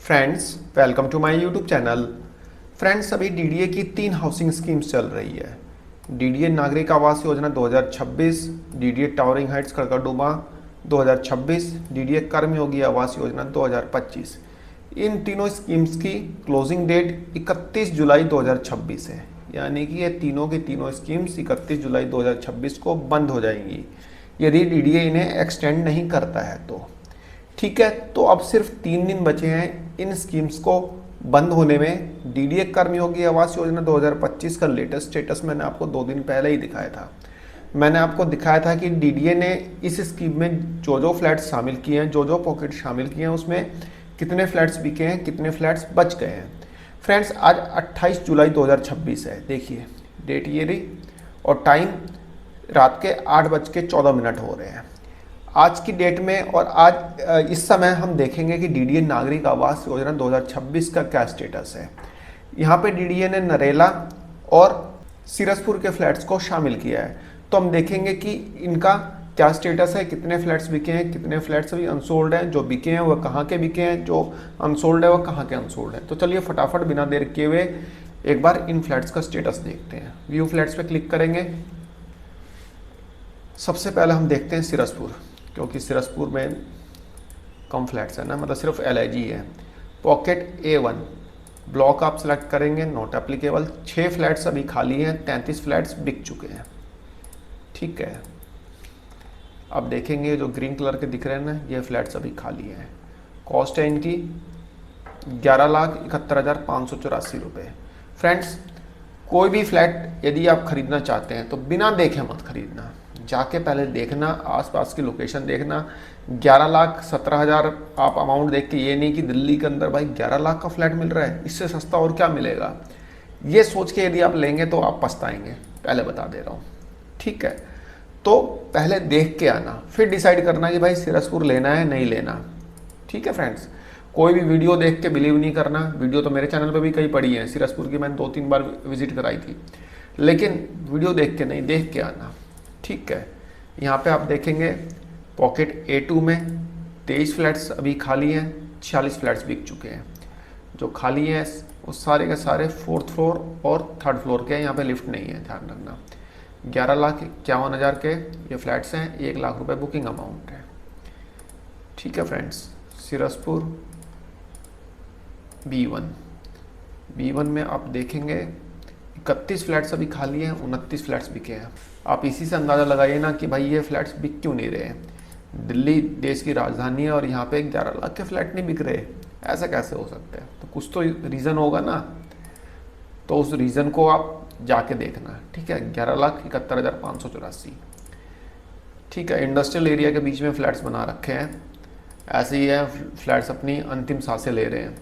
Friends, welcome to my YouTube channel. Friends, अभी DDA की 3 housing schemes चल रही है। डीडीए नागरिक Awas Yojana 2026, DDA towering Heights कड़कड़डुमा 2026, DDA कर्मयोगी आवास योजना 2025। इन तीनों स्कीम्स की क्लोजिंग डेट 31 जुलाई 2026 है, यानी कि ये तीनों की तीनों स्कीम्स 31 जुलाई 2026 को बंद हो जाएंगी यदि डीडीए इन्हें एक्सटेंड नहीं करता है तो। ठीक है, तो अब सिर्फ 3 दिन बचे हैं इन स्कीम्स को बंद होने में। डीडीए कर्मयोगी आवास योजना 2025 का लेटेस्ट स्टेटस मैंने आपको 2 दिन पहले ही दिखाया था। मैंने आपको दिखाया था कि डीडीए ने इस स्कीम में जो जो फ्लैट्स शामिल किए हैं, जो जो पॉकेट शामिल किए हैं, उसमें कितने फ्लैट्स बिके हैं, कितने फ्लैट्स बच गए हैं। फ्रेंड्स, आज 28 जुलाई 2026 है। देखिए डेट ये रही और टाइम रात के 8:14 हो रहे हैं आज की डेट में। और आज इस समय हम देखेंगे कि डीडीए नागरिक आवास योजना 2026 का क्या स्टेटस है। यहाँ पे डीडीए ने नरेला और सिरसपुर के फ्लैट्स को शामिल किया है, तो हम देखेंगे कि इनका क्या स्टेटस है, कितने फ्लैट्स बिके हैं, कितने फ्लैट्स अभी अनसोल्ड हैं, जो बिके हैं वह कहाँ के बिके हैं, जो अनसोल्ड है वह कहाँ के अनसोल्ड है। तो चलिए फटाफट बिना देर किए हुए एक बार इन फ्लैट्स का स्टेटस देखते हैं। व्यू फ्लैट्स पे क्लिक करेंगे। सबसे पहले हम देखते हैं सिरसपुर, क्योंकि सिरसपुर में कम फ्लैट्स है ना, मतलब सिर्फ एलआईजी है। पॉकेट A1 ब्लॉक आप सेलेक्ट करेंगे, नॉट एप्लीकेबल। 6 फ्लैट्स अभी खाली हैं, 33 फ्लैट्स बिक चुके हैं। ठीक है, अब देखेंगे जो ग्रीन कलर के दिख रहे हैं ना, ये फ्लैट्स अभी खाली हैं। कॉस्ट है इनकी 11,71,584 रुपये। फ्रेंड्स, कोई भी फ्लैट यदि आप खरीदना चाहते हैं तो बिना देखे मत खरीदना, जाके पहले देखना, आसपास की लोकेशन देखना। 11,17,000 आप अमाउंट देख के, ये नहीं कि दिल्ली के अंदर भाई 11 लाख का फ्लैट मिल रहा है, इससे सस्ता और क्या मिलेगा, ये सोच के यदि आप लेंगे तो आप पछताएंगे, पहले बता दे रहा हूँ। ठीक है, तो पहले देख के आना, फिर डिसाइड करना कि भाई सिरसपुर लेना है नहीं लेना। ठीक है फ्रेंड्स, कोई भी वीडियो देख के बिलीव नहीं करना। वीडियो तो मेरे चैनल पे भी कई पड़ी है, सिरसपुर की मैंने 2-3 बार विजिट कराई थी, लेकिन वीडियो देख के नहीं, देख के आना। ठीक है, यहाँ पे आप देखेंगे पॉकेट A2 में 23 फ्लैट्स अभी खाली हैं, 46 फ्लैट्स बिक चुके हैं। जो खाली हैं वो सारे के सारे 4th फ्लोर और 3rd फ्लोर के हैं, यहाँ पे लिफ्ट नहीं है, ध्यान रखना। 11,51,000 के ये फ्लैट्स हैं, 1 लाख रुपए बुकिंग अमाउंट है। ठीक है फ्रेंड्स, सिरसपुर B1 में आप देखेंगे 31 फ्लैट्स अभी खाली हैं, 29 फ्लैट्स बिके हैं। आप इसी से अंदाज़ा लगाइए ना कि भाई ये फ्लैट्स बिक क्यों नहीं रहे। दिल्ली देश की राजधानी है और यहाँ पे 11 लाख के फ्लैट नहीं बिक रहे, ऐसा कैसे हो सकता है। तो कुछ तो रीज़न होगा ना, तो उस रीज़न को आप जाके देखना। ठीक है, 11,71,584। ठीक है, इंडस्ट्रियल एरिया के बीच में फ्लैट्स बना रखे हैं, ऐसे ही है, फ्लैट्स अपनी अंतिम सांसें ले रहे हैं।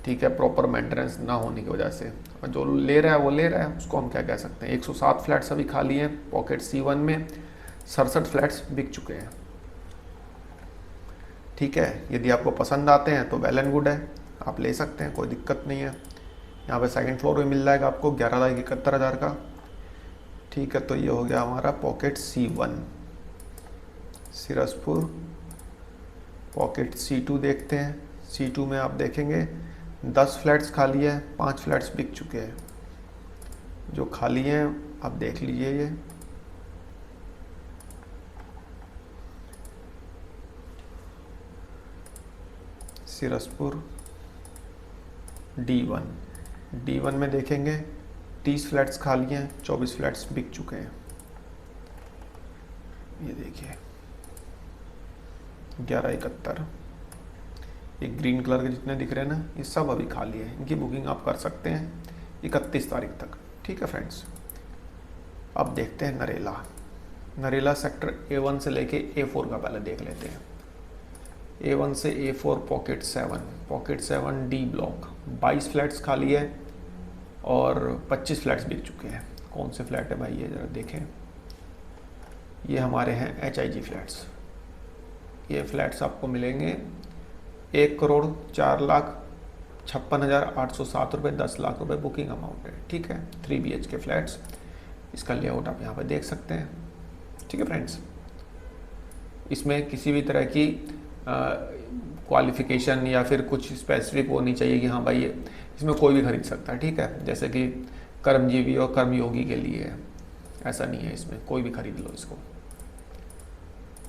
ठीक है, प्रॉपर मेंटेनेंस ना होने की वजह से, और जो ले रहा है वो ले रहा है, उसको हम क्या कह सकते हैं। 107 फ्लैट्स अभी खाली हैं। पॉकेट C1 में 67 फ्लैट्स बिक चुके हैं। ठीक है, यदि आपको पसंद आते हैं तो वेल एंड गुड है, आप ले सकते हैं, कोई दिक्कत नहीं है। यहाँ पे 2nd फ्लोर में मिल जाएगा आपको 11,71,000 का। ठीक है, तो ये हो गया हमारा pocket C1 Siraspur. Pocket C2 देखते हैं। C2 में आप देखेंगे 10 फ्लैट्स खाली है, 5 फ्लैट्स बिक चुके हैं। जो खाली हैं आप देख लीजिए, ये सिरसपुर D1 में देखेंगे 30 फ्लैट्स खाली हैं, 24 फ्लैट्स बिक चुके हैं। ये देखिए 11,71। ये ग्रीन कलर के जितने दिख रहे हैं ना, ये सब अभी खाली है। इनकी बुकिंग आप कर सकते हैं 31 तारीख तक। ठीक है फ्रेंड्स, अब देखते हैं नरेला सेक्टर A1 से लेके A4 का पहले देख लेते हैं। A1 से A4 pocket 7 D block 22 flats खाली है और 25 फ्लैट्स बिक चुके हैं। कौन से फ्लैट है भाई, ये ज़रा देखें। ये हमारे हैं HIG फ्लैट्स। ये फ्लैट्स आपको मिलेंगे 1,04,56,807 रुपये, 10 लाख रुपए बुकिंग अमाउंट है। ठीक है, 3 BHK फ्लैट्स। इसका लेआउट आप यहाँ पे देख सकते हैं। ठीक है फ्रेंड्स, इसमें किसी भी तरह की क्वालिफिकेशन या फिर कुछ स्पेसिफिक होनी चाहिए कि हाँ भाई इसमें कोई भी खरीद सकता है, ठीक है। जैसे कि कर्मजीवी और कर्मयोगी के लिए है, ऐसा नहीं है, इसमें कोई भी खरीद लो इसको।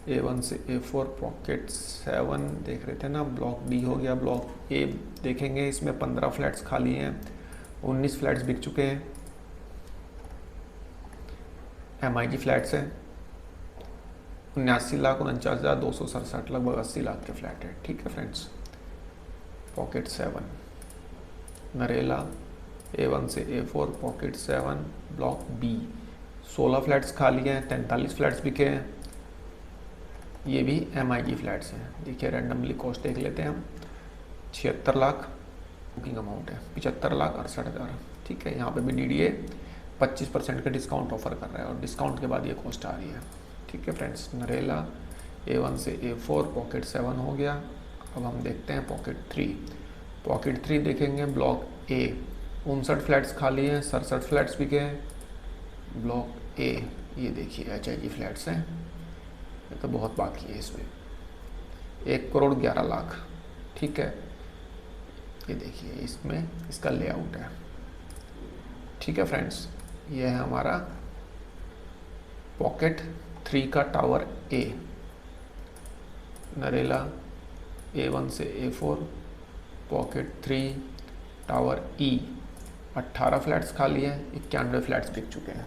A1 से A4 पॉकेट 7 देख रहे थे ना, ब्लॉक डी हो गया। ब्लॉक ए देखेंगे, इसमें 15 फ्लैट्स खाली हैं, 19 फ्लैट्स बिक चुके हैं। MIG फ्लैट्स हैं, 79,49,267, लगभग 80 लाख के फ्लैट है, ठीक है फ्रेंड्स। पॉकेट 7 नरेला A1 से A4 pocket 7 block B, 16 flats खाली हैं, 43 फ्लैट्स बिके हैं। ये भी MIG फ्लैट्स हैं। देखिए रैंडमली कॉस्ट देख लेते हैं हम। 76 लाख बुकिंग अमाउंट है, 75,68,000, ठीक है। यहाँ पे भी DDA 25% का डिस्काउंट ऑफर कर रहा है और डिस्काउंट के बाद ये कॉस्ट आ रही है, ठीक है फ्रेंड्स। नरेला A1 से A4 पॉकेट 7 हो गया। अब हम देखते हैं पॉकेट 3। पॉकेट 3 देखेंगे, ब्लॉक ए 59 फ्लैट्स खाली हैं, 67 फ्लैट्स बिके हैं। ब्लॉक ए ये देखिए HIG फ्लैट्स हैं, ये तो बहुत बाकी है इसमें, 1,11,00,000, ठीक है। ये देखिए इसमें इसका लेआउट है, ठीक है फ्रेंड्स। ये है हमारा पॉकेट 3 का टावर ए। नरेला A1 से A4 पॉकेट 3 टावर ई, 18 फ्लैट्स खाली हैं, 91 फ्लैट्स बिक चुके हैं।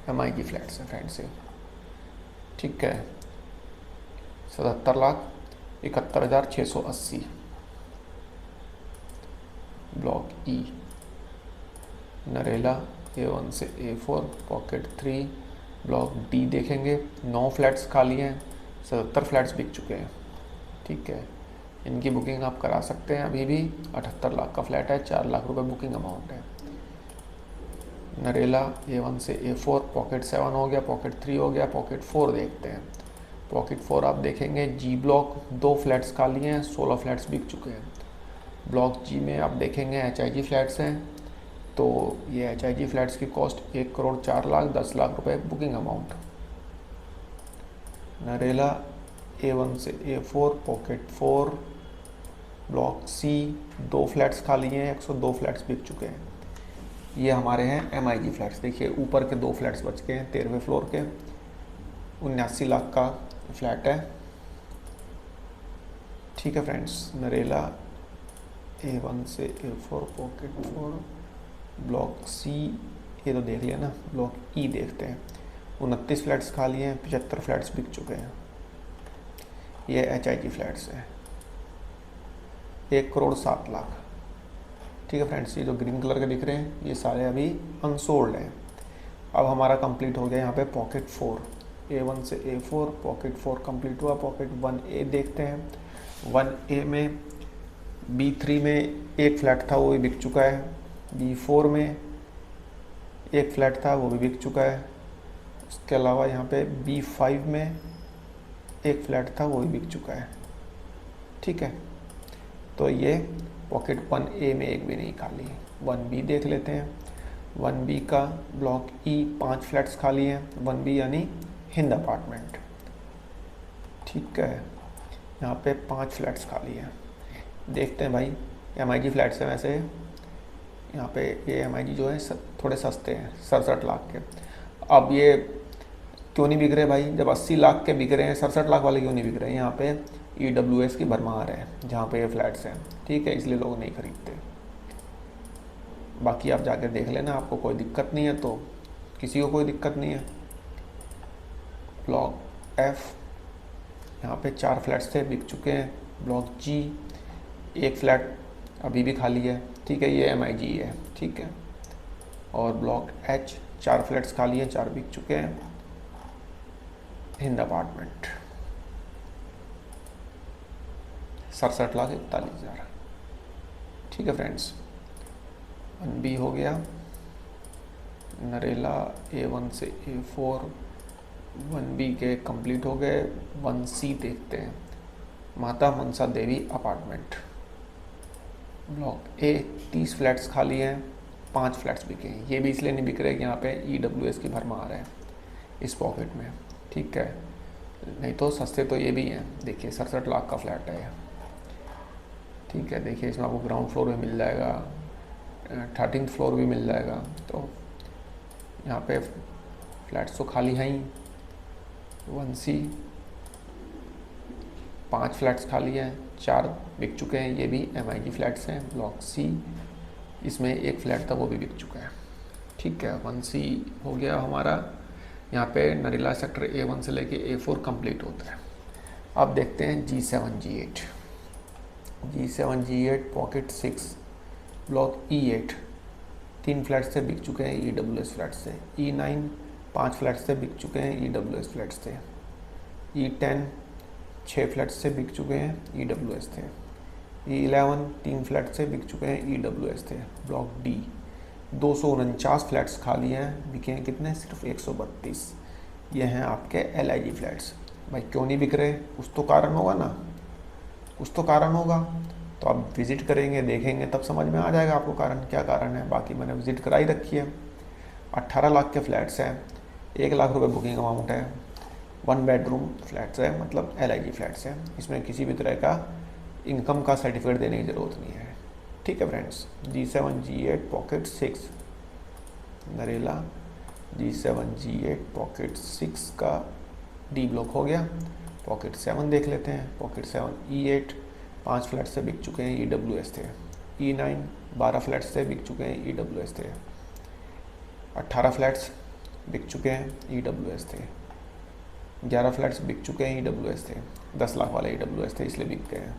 MIG फ्लैट्स हैं फ्रेंड्स ये, ठीक है। 77,71,680 ब्लॉक ई। नरेला A1 से A4 पॉकेट 3 ब्लॉक डी देखेंगे, 9 फ्लैट्स खाली हैं, 77 फ्लैट्स बिक चुके हैं, ठीक है। इनकी बुकिंग आप करा सकते हैं अभी भी। 78 लाख का फ्लैट है, 4 लाख रुपए बुकिंग अमाउंट है। नरेला A1 से A4 पॉकेट 7 हो गया, पॉकेट 3 हो गया। पॉकेट 4 देखते हैं। पॉकेट 4 आप देखेंगे, जी ब्लॉक 2 फ्लैट्स खाली हैं, 16 फ्लैट्स बिक चुके हैं। ब्लॉक जी में आप देखेंगे HIG फ्लैट्स हैं, तो ये HIG फ्लैट्स की कॉस्ट 1,04,10,00,000 रुपए बुकिंग अमाउंट। नरेला A1 से A4 pocket 4 block C 2 flats खाली हैं, 102 फ्लैट्स बिक चुके हैं। ये हमारे हैं MIG फ्लैट्स। देखिए ऊपर के 2 फ्लैट्स बच गए हैं 13वें फ्लोर के, 79 लाख का फ्लैट है, ठीक है फ्रेंड्स। नरेला A1 से A4 पॉकेट 4 ब्लॉक सी ये तो देख लिया ना। ब्लॉक ई देखते हैं, 29 फ्लैट्स खाली हैं, 75 फ्लैट्स बिक चुके हैं। ये HIG फ्लैट्स हैं, 1,07,00,000, ठीक है फ्रेंड्स। ये जो ग्रीन कलर के दिख रहे हैं ये सारे अभी अनसोल्ड हैं। अब हमारा कंप्लीट हो गया यहाँ पे पॉकेट 4। A1 से A4 पॉकेट 4 कंप्लीट हुआ। पॉकेट 1A देखते हैं। 1A में B3 में एक फ्लैट था, वो भी बिक चुका है। B4 में एक फ्लैट था, वो भी बिक चुका है। उसके अलावा यहाँ पे B5 में एक फ्लैट था, वो भी बिक चुका है, ठीक है। तो ये पॉकेट 1A में एक भी नहीं खाली है। 1B देख लेते हैं। 1B का ब्लॉक ई 5 फ्लैट्स खाली हैं। 1B यानी हिंद अपार्टमेंट, ठीक है। यहाँ पे 5 फ्लैट्स खाली हैं। देखते हैं भाई, MIG फ्लैट्स हैं वैसे यहाँ पे। ये MIG जो है थोड़े सस्ते हैं, 67 लाख के। अब ये क्यों नहीं बिक रहे भाई? जब 80 लाख के बिक रहे हैं, 67 लाख वाले क्यों नहीं बिक रहे हैं? यहाँ पे EWS की भरमार है जहाँ पे ये फ्लैट्स हैं, ठीक है, इसलिए लोग नहीं खरीदते। बाकी आप जाकर देख लेना, आपको कोई दिक्कत नहीं है तो किसी को कोई दिक्कत नहीं है। ब्लॉक F यहाँ पे 4 फ्लैट्स थे, बिक चुके हैं। ब्लॉक G एक फ्लैट अभी भी खाली है, ठीक है, ये MIG है, ठीक है। और ब्लॉक H 4 फ्लैट्स खाली हैं, 4 बिक चुके हैं। हिंद अपार्टमेंट 67,41,000, ठीक है फ्रेंड्स। 1B हो गया। नरेला A1 से A4 1B के कंप्लीट हो गए। 1C देखते हैं। माता Mansa Devi apartment block A 30 flats खाली हैं, 5 फ्लैट्स बिके हैं। ये भी इसलिए नहीं बिक रहे कि यहाँ पे EWS की भरमार है इस पॉकेट में, ठीक है। नहीं तो सस्ते तो ये भी हैं। देखिए 67 लाख का फ्लैट है, ठीक है, देखिए इसमें आपको ग्राउंड फ्लोर भी मिल जाएगा, 13th फ्लोर भी मिल जाएगा। तो यहाँ पे फ्लैट्स तो खाली हैं ही। 1C 5 फ्लैट्स खाली हैं, 4 बिक चुके हैं, ये भी MIG फ्लैट्स हैं। ब्लॉक C इसमें एक फ्लैट था वो भी बिक चुका है। ठीक है, 1C हो गया हमारा। यहाँ पे नरेला सेक्टर A1 से लेके A4 कंप्लीट होता है। अब देखते हैं G7 G8 pocket 6 block E8 3 flat से बिक चुके हैं EWS फ्लैट से। E9 5 फ्लैट से बिक चुके हैं EWS फ्लैट से। E10 6 फ्लैट से बिक चुके हैं EWS थे। E11 3 फ्लैट से बिक चुके हैं EWS थे। ब्लॉक D 249 फ्लैट्स खाली हैं, बिके हैं कितने? सिर्फ 132। ये हैं आपके LIG फ्लैट्स। भाई क्यों नहीं बिक रहे? कुछ तो कारण होगा ना, कुछ तो कारण होगा। तो आप विज़िट करेंगे, देखेंगे, तब समझ में आ जाएगा आपको कारण क्या कारण है। बाकी मैंने विज़िट कराई रखी है। 18 लाख के फ्लैट्स हैं, 1 लाख रुपए बुकिंग अमाउंट है, 1 बेडरूम फ्लैट्स है, मतलब LIG फ्लैट्स है। इसमें किसी भी तरह का इनकम का सर्टिफिकेट देने की ज़रूरत नहीं है। ठीक है friends, G7 G8 pocket 6 Narela, G7 G8 pocket 6 का D ब्लॉक हो गया। पॉकेट 7 देख लेते हैं। पॉकेट 7 E8 5 फ्लैट से बिक चुके हैं EWS थे। E9 12 फ्लैट से बिक चुके हैं EWS थे। 18 फ्लैट्स बिक चुके हैं EWS थे। 11 फ्लैट्स बिक चुके हैं EWS थे। 10 लाख वाले EWS थे, इसलिए बिक गए हैं।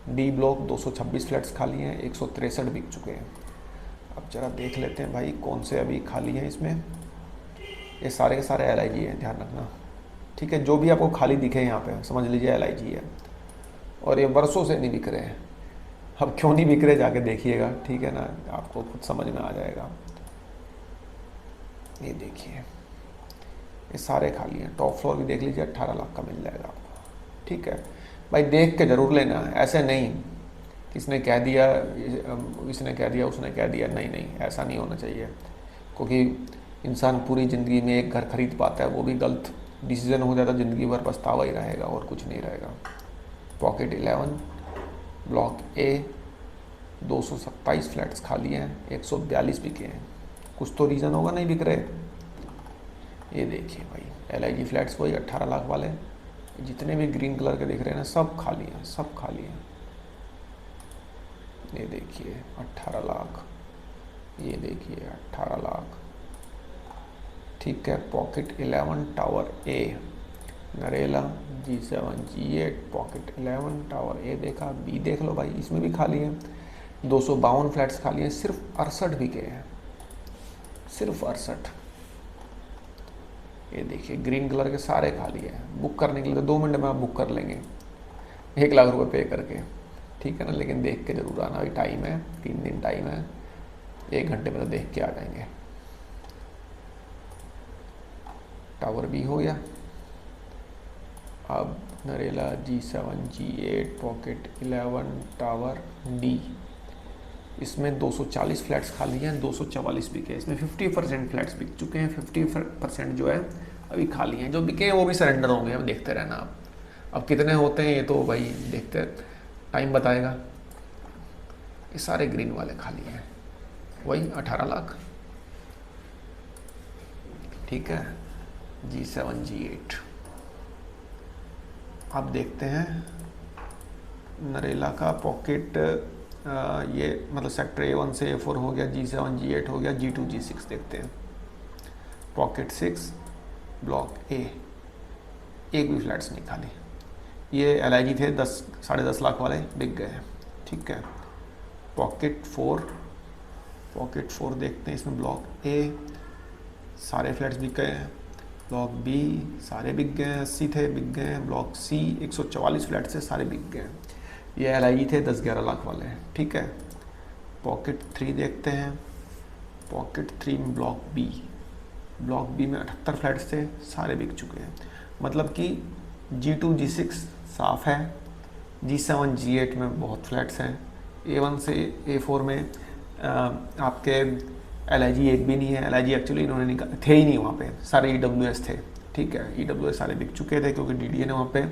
D ब्लॉक 226 फ्लैट्स खाली हैं, 163 बिक चुके हैं। अब जरा देख लेते हैं भाई कौन से अभी खाली हैं इसमें। ये सारे के सारे LIG हैं, ध्यान रखना। ठीक है, जो भी आपको खाली दिखे यहाँ पे समझ लीजिए LIG है, और ये वर्षों से नहीं बिक रहे हैं। अब क्यों नहीं बिक रहे जाके देखिएगा, ठीक है ना, आपको खुद समझ में आ जाएगा। ये देखिए ये सारे खाली हैं। टॉप फ्लोर भी देख लीजिए, 18 लाख का मिल जाएगा आपको। ठीक है भाई, देख के ज़रूर लेना, ऐसे नहीं किसने कह दिया, इसने कह दिया, उसने कह दिया, नहीं नहीं, ऐसा नहीं होना चाहिए। क्योंकि इंसान पूरी ज़िंदगी में एक घर खरीद पाता है, वो भी गलत डिसीजन हो जाता है, ज़िंदगी भर पछतावा ही रहेगा और कुछ नहीं रहेगा। पॉकेट 11 ब्लॉक A 227 फ्लैट्स खाली हैं, 142 बिके हैं। कुछ तो रीज़न होगा नहीं बिक रहे। ये देखिए भाई LIG फ्लैट्स वही 18 लाख वाले, जितने भी ग्रीन कलर के दिख रहे हैं ना, सब खाली हैं, सब खाली हैं। ये देखिए 18 लाख, ये देखिए 18 लाख। ठीक है, pocket 11 tower A Narela, G7 G8 pocket 11 tower A देखा। B देख लो भाई, इसमें भी खाली है। 252 फ्लैट्स खाली हैं, सिर्फ 68 बिके हैं, सिर्फ 68। ये देखिए ग्रीन कलर के सारे खाली हैं। बुक करने के लिए तो 2 मिनट में आप बुक कर लेंगे, 1 लाख रुपए पे करके। ठीक है ना, लेकिन देख के ज़रूर आना। अभी टाइम है, 3 दिन टाइम है, 1 घंटे में तो देख के आ जाएंगे। टावर B हो गया। अब Narela G7 G8 pocket 11 tower D, इसमें 240 फ्लैट्स खाली हैं, 244 बिके। इसमें 50% फ्लैट्स बिक चुके हैं, 50% जो है अभी खाली हैं। जो बिके हैं वो भी सरेंडर होंगे, हम देखते रहना। आप अब कितने होते हैं ये तो भाई देखते टाइम बताएगा। ये सारे ग्रीन वाले खाली हैं, वही 18 लाख। ठीक है, G7 G8। आप देखते हैं नरेला का पॉकेट, ये मतलब सेक्टर A1 से A4 हो गया, G7 G8 हो गया, G2 G6 देखते हैं। पॉकेट 6 ब्लॉक A, एक भी फ्लैट्स नहीं खाली। ये LIG थे 10-10.5 लाख वाले, बिक गए हैं। ठीक है, पॉकेट 4 देखते हैं। इसमें ब्लॉक A सारे फ्लैट्स बिक गए हैं। ब्लॉक B सारे बिक गए हैं, 80 थे, बिक गए हैं। ब्लॉक C 144 फ्लैट से सारे बिक गए हैं। ये LIG थे 10-11 लाख वाले हैं। ठीक है, पॉकेट 3 देखते हैं। पॉकेट 3 में ब्लॉक B में 78 फ्लैट्स थे, सारे बिक चुके हैं। मतलब कि G2 G6 साफ़ है, G7 G8 में बहुत फ्लैट्स हैं। A1 से A4 में आपके LIG एक भी नहीं है। LIG एक्चुअली इन्होंने थे ही नहीं वहाँ पे, सारे EWS थे। ठीक है, EWS सारे बिक चुके थे क्योंकि DDA ने वहाँ पे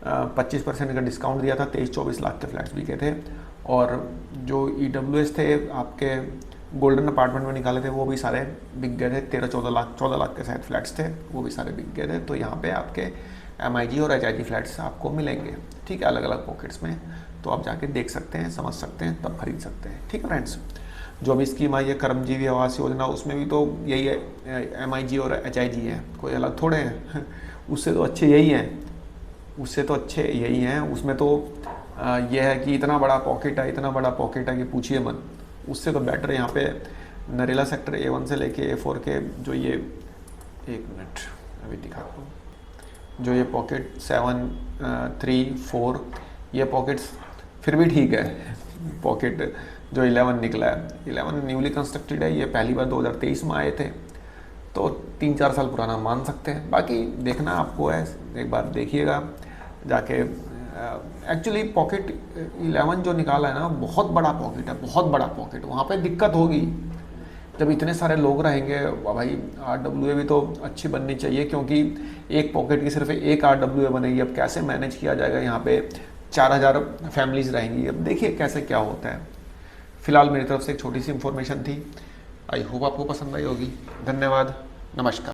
25% का डिस्काउंट दिया था, 23-24 लाख के फ्लैट्स बिके थे। और जो EWS थे आपके गोल्डन अपार्टमेंट में निकाले थे वो भी सारे बिक गए थे, 14 लाख के शायद फ्लैट्स थे, वो भी सारे बिक गए थे। तो यहाँ पे आपके MIG और HIG फ्लैट्स आपको मिलेंगे, ठीक है, अलग अलग पॉकेट्स में। तो आप जाके देख सकते हैं, समझ सकते हैं, तब खरीद सकते हैं, ठीक है फ्रेंड्स। जो भी स्कीम आई है कर्मजीवी आवास योजना, उसमें भी तो यही है, MIG और HIG है, कोई अलग थोड़े हैं उससे तो अच्छे यही हैं, उससे तो अच्छे यही हैं। उसमें तो यह है कि इतना बड़ा पॉकेट है, इतना बड़ा पॉकेट है कि पूछिए मत। उससे तो बेटर यहाँ पे नरेला सेक्टर A1 से लेके A4 के जो ये, एक मिनट अभी दिखाता हूँ, जो ये पॉकेट 7, 3, 4 ये पॉकेट्स फिर भी ठीक है। पॉकेट जो 11 निकला है, 11 न्यूली कंस्ट्रक्टेड है, ये पहली बार 2023 में आए थे, तो 3-4 साल पुराना मान सकते हैं। बाकी देखना आपको है, एक बार देखिएगा जाके। एक्चुअली पॉकेट 11 जो निकाला है ना, बहुत बड़ा पॉकेट है, बहुत बड़ा पॉकेट। वहाँ पे दिक्कत होगी जब इतने सारे लोग रहेंगे भाई। RWA भी तो अच्छी बननी चाहिए, क्योंकि एक पॉकेट की सिर्फ एक RWA बनेगी। अब कैसे मैनेज किया जाएगा, यहाँ पे 4000 फैमिलीज रहेंगी। अब देखिए कैसे क्या होता है। फिलहाल मेरी तरफ से एक छोटी सी इन्फॉर्मेशन थी, आई होप आपको पसंद आई होगी। धन्यवाद, नमस्कार।